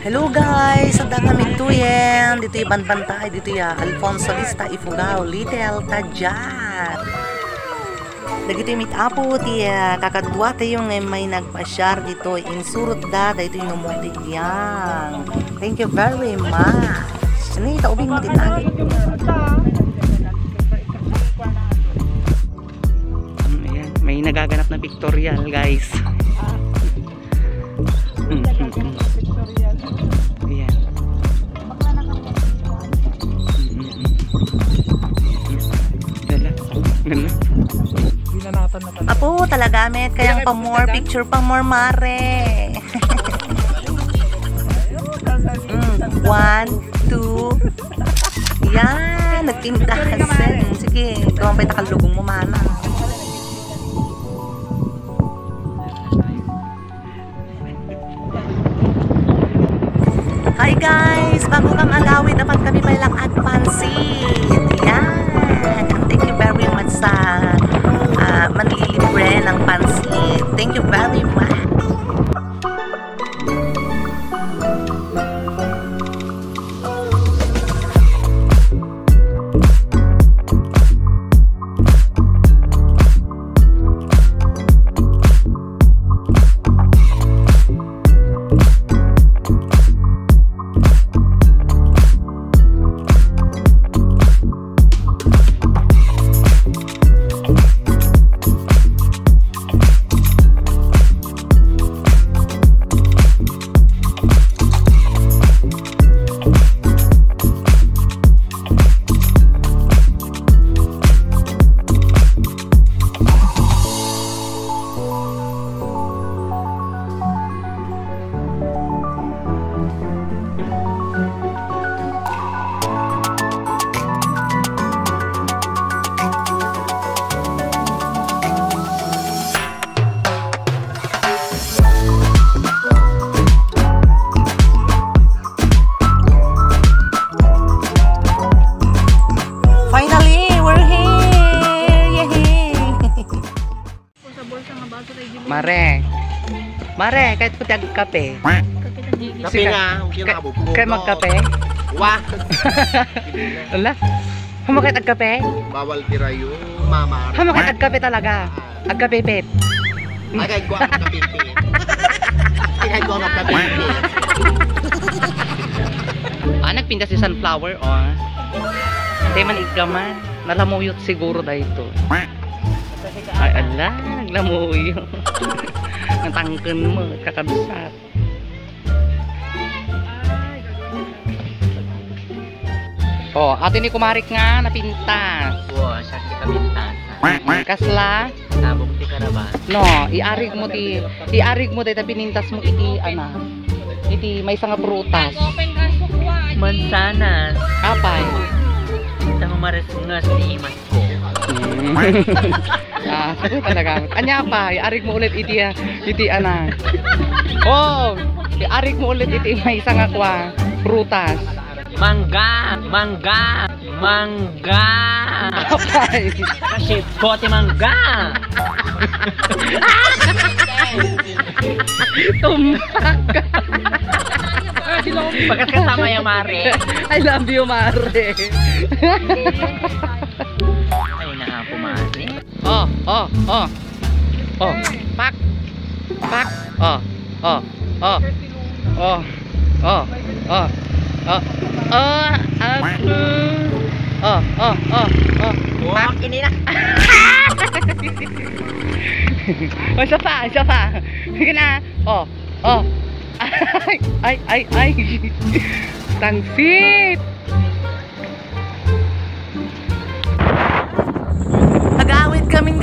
Hello guys, sada kami tuyen. Dito yung banbantay, dito ya Alfonso Lista Ifugao, Little Tadjat. Dagito yung meet-upo, tiya kakadwa tayong may nagpa-share dito. Insurot da, dito yung numuti yan. Thank you very much. Ano yung taubing mo tinagi? Ayan, may nagaganap na pictorial guys. Apo, talaga met kayang pa more picture pa more mare. 1, 2. Yan, nagkintahasen. Sige, gawin pa takalugong mo mana. Hi guys, bago kang agawin dapat kami may lang at pansit. Yan. Thank you very much sa manlilibre ng pansit. Thank you very much. Mare, kahit puti kape. Kape nga, kaya magkape? Wah! Wala? Hamo kahit agkape? Bawal tira yung mama. Hamo kahit agkape talaga? Agkape pet? Ay, kahit ko ang kapipi. Ay, kahit ko ang kapipi. Nagpinda si Sunflower, oh. Hindi man ikaman. Nalamuyot siguro dahil ito. Ay, ala, naglamuyo. Natangken mo, kakadusat. Oh, ato ni kumarik nga, napintas. Wow, siya si kabintasan. Kasla? Tabok ti karaban. No, iarig mo ti pinintas mo iti iti may nga prutas. Mansanas. Apay. Ito maresngas ni imas ko. Sabi talaga. Anya pa, iarig mo ulit iti Oh, iarig mo ulit iti may nga prutas. Mangga! Mangga! Mangga! Apay. Kasi kote mangga! Tumpak. Pagkat kasama yung mare. I love you, Mare. Ay, nahapo mare. Oh. Pak. Pak. Oh. Wow, ini na. Isa pa. Sige na. Ay. Tangsit. Nag-awit kaming